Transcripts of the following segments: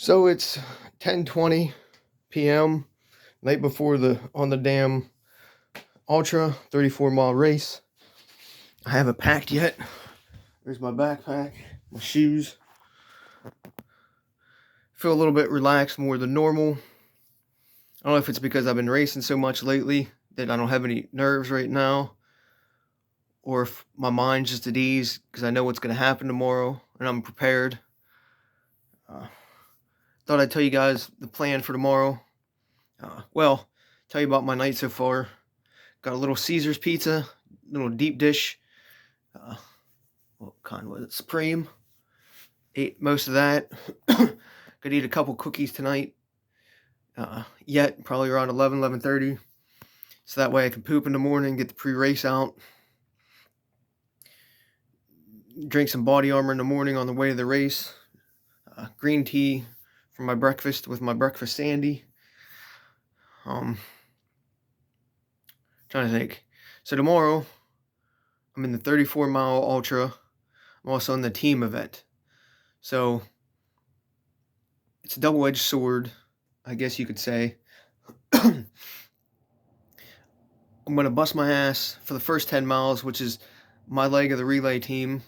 So it's 10:20 p.m. night before the on the damn ultra 34-mile race. I haven't packed yet. There's my backpack, my shoes. Feel a little bit relaxed more than normal. I don't know if it's because I've been racing so much lately that I don't have any nerves right now, or if my mind's just at ease because I know what's going to happen tomorrow and I'm prepared. Uh, Thought I'd tell you guys the plan for tomorrow. Tell you about my night so far. Got a little Caesar's pizza, little deep dish. Uh, what kind was it? Supreme. Ate most of that. Could eat a couple cookies tonight. Yet probably around 11:30. So that way I can poop in the morning, get the pre-race out. Drink some body armor in the morning on the way to the race. Green tea for my breakfast with my breakfast sandy. Trying to think. So tomorrow, I'm in the 34-mile ultra. I'm also in the team event. So it's a double-edged sword, I guess you could say. I'm going to bust my ass for the first 10 miles, which is my leg of the relay team.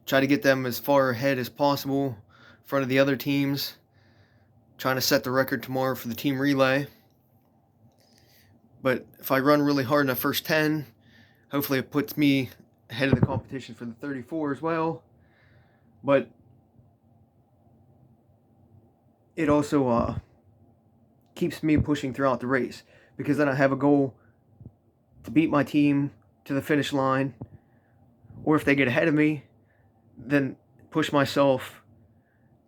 Try to get them as far ahead as possible in front of the other teams. Trying to set the record tomorrow for the team relay. But if I run really hard in the first 10, hopefully it puts me ahead of the competition for the 34 as well. But it also keeps me pushing throughout the race, because then I have a goal to beat my team to the finish line, or if they get ahead of me, then push myself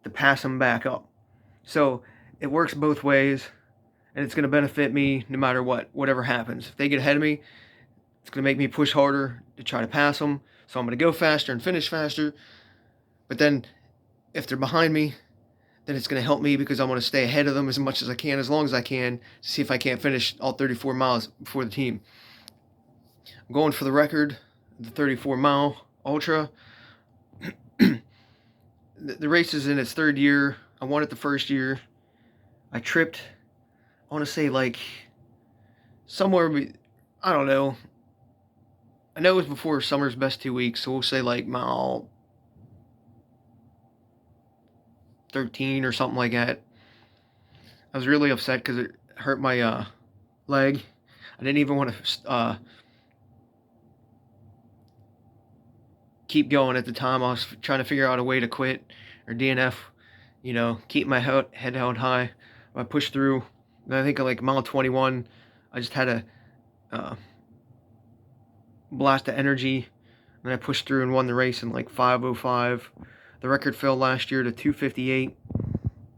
to pass them back up. So it works both ways, and it's going to benefit me no matter what, whatever happens. If they get ahead of me, it's going to make me push harder to try to pass them, so I'm going to go faster and finish faster. But then if they're behind me, then it's going to help me because I want to stay ahead of them as much as I can, as long as I can, to see if I can't finish all 34 miles before the team. I'm going for the record, the 34-mile ultra. The race is in its third year. I won it the first year. I tripped, I want to say like somewhere, I don't know. I know it was before summer's best 2 weeks, so we'll say like mile 13 or something like that. I was really upset because it hurt my leg. I didn't even want to keep going at the time. I was trying to figure out a way to quit or DNF, keep my head held high. I pushed through. And I think at like mile 21, I just had a blast of energy, and I pushed through and won the race in like 5:05. The record fell last year to 2:58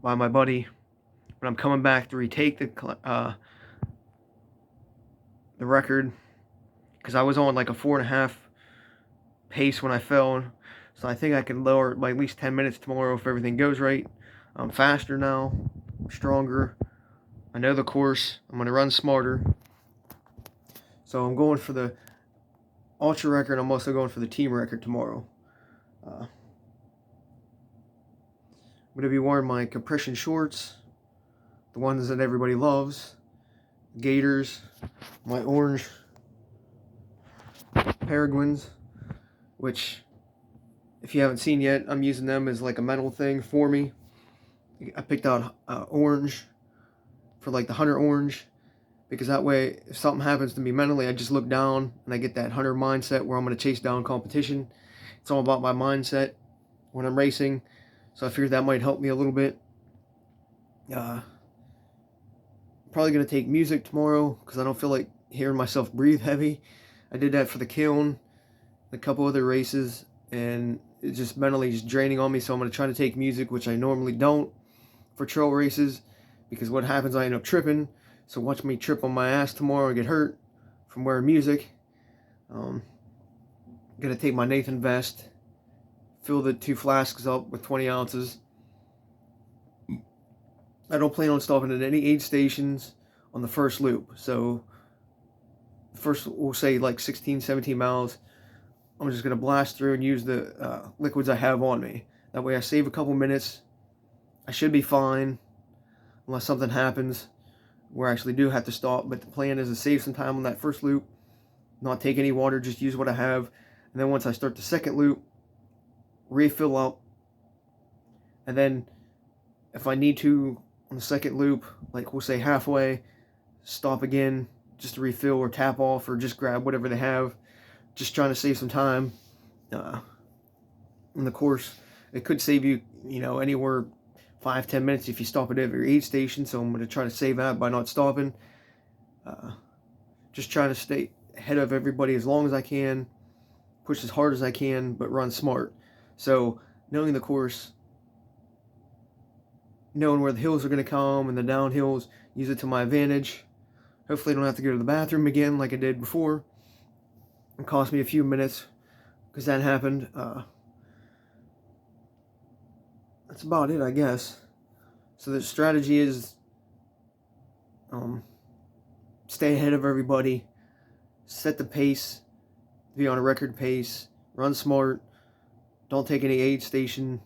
by my buddy. But I'm coming back to retake the record, because I was on like a 4.5 pace when I fell. So I think I can lower it by at least 10 minutes tomorrow if everything goes right. I'm faster now, I'm stronger. I know the course. I'm going to run smarter. So I'm going for the ultra record. I'm also going for the team record tomorrow. I'm going to be wearing my compression shorts, the ones that everybody loves, Gators, my orange Peregrines, which, if you haven't seen yet, I'm using them as like a mental thing for me. I picked out orange for like the hunter orange, because that way if something happens to me mentally, I just look down and I get that hunter mindset where I'm going to chase down competition. It's all about my mindset when I'm racing, so I figured that might help me a little bit. Probably going to take music tomorrow because I don't feel like hearing myself breathe heavy. I did that for the kiln, a couple other races, and it's just mentally just draining on me, so I'm going to try to take music, which I normally don't for trail races, because what happens, I end up tripping. So watch me trip on my ass tomorrow and get hurt from wearing music. I'm going to take my Nathan vest, fill the 2 flasks up with 20 ounces. I don't plan on stopping at any aid stations on the first loop. So first, we'll say like 16, 17 miles, I'm just going to blast through and use the liquids I have on me. That way I save a couple minutes I should be fine unless something happens where I actually do have to stop. But the plan is to save some time on that first loop, not take any water, just use what I have. And then once I start the second loop, refill up. And then if I need to on the second loop, like we'll say halfway, stop again just to refill or tap off or just grab whatever they have. Just trying to save some time in the course. It could save you, anywhere 5-10 minutes if you stop at every aid station. So I'm going to try to save that by not stopping. Just trying to stay ahead of everybody as long as I can, push as hard as I can, but run smart. So knowing the course, knowing where the hills are going to come and the downhills, use it to my advantage. Hopefully I don't have to go to the bathroom again like I did before. It cost me a few minutes because that happened. That's about it, I guess. So the strategy is stay ahead of everybody, set the pace, be on a record pace, run smart, don't take any aid station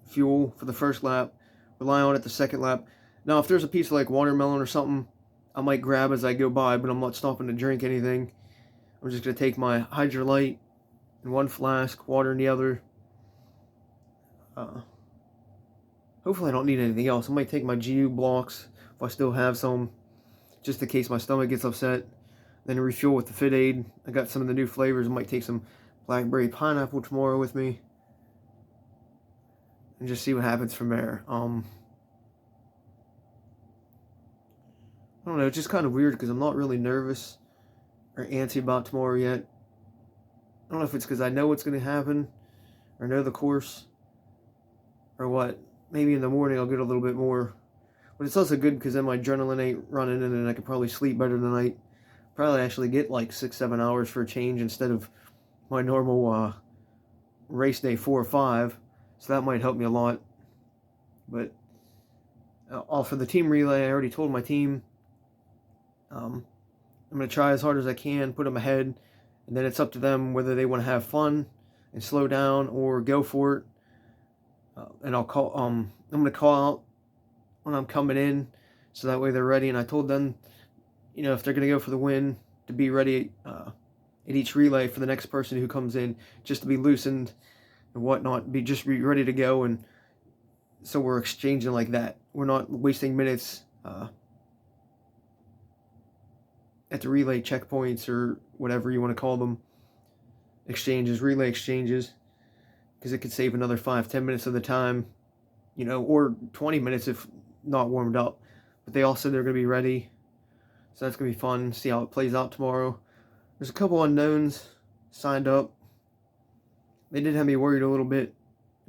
fuel for the first lap, rely on it the second lap. Now if there's a piece of like watermelon or something, I might grab as I go by, but I'm not stopping to drink anything. I'm just going to take my Hydrolite in one flask, water in the other. Hopefully I don't need anything else. I might take my GU blocks if I still have some, just in case my stomach gets upset. Then refuel with the Fit Aid. I got some of the new flavors. I might take some blackberry pineapple tomorrow with me. And just see what happens from there. I don't know, it's just kind of weird because I'm not really nervous or antsy about tomorrow yet. I don't know if it's because I know what's going to happen or know the course or what. Maybe in the morning I'll get a little bit more. But it's also good because then my adrenaline ain't running and then I can probably sleep better tonight. Probably actually get like 6-7 hours for a change instead of my normal race day 4 or 5. So that might help me a lot. But for the team relay, I already told my team I'm going to try as hard as I can, put them ahead, and then it's up to them whether they want to have fun and slow down or go for it. And I'm going to call out when I'm coming in, so that way they're ready. And I told them, if they're going to go for the win, to be ready at each relay for the next person who comes in, just to be loosened and whatnot, be ready to go. And so we're exchanging like that. We're not wasting minutes at the relay checkpoints or whatever you want to call them, relay exchanges, because it could save another 5-10 minutes of the time, or 20 minutes if not warmed up. But they all said they're going to be ready, so that's going to be fun. See how it plays out tomorrow. There's a couple unknowns signed up. They did have me worried a little bit.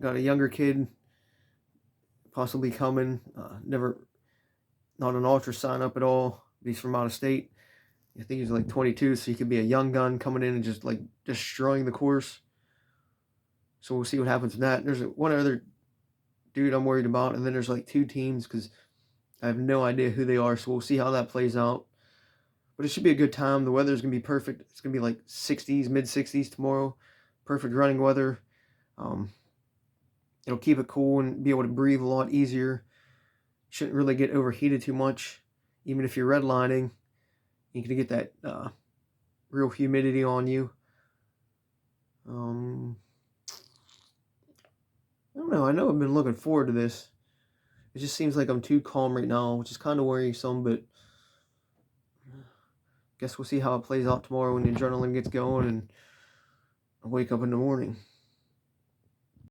Got a younger kid possibly coming, not an ultra sign up at all. He's from out of state. I think he's like 22, so he could be a young gun coming in and just like destroying the course. So we'll see what happens with that. There's one other dude I'm worried about, and then there's like 2 teams because I have no idea who they are. So we'll see how that plays out. But it should be a good time. The weather's going to be perfect. It's going to be like 60s, mid-60s tomorrow. Perfect running weather. It'll keep it cool and be able to breathe a lot easier. Shouldn't really get overheated too much. Even if you're redlining, you can get that real humidity on you. I don't know. I know I've been looking forward to this. It just seems like I'm too calm right now, which is kind of worrisome, but guess we'll see how it plays out tomorrow when the adrenaline gets going and I wake up in the morning.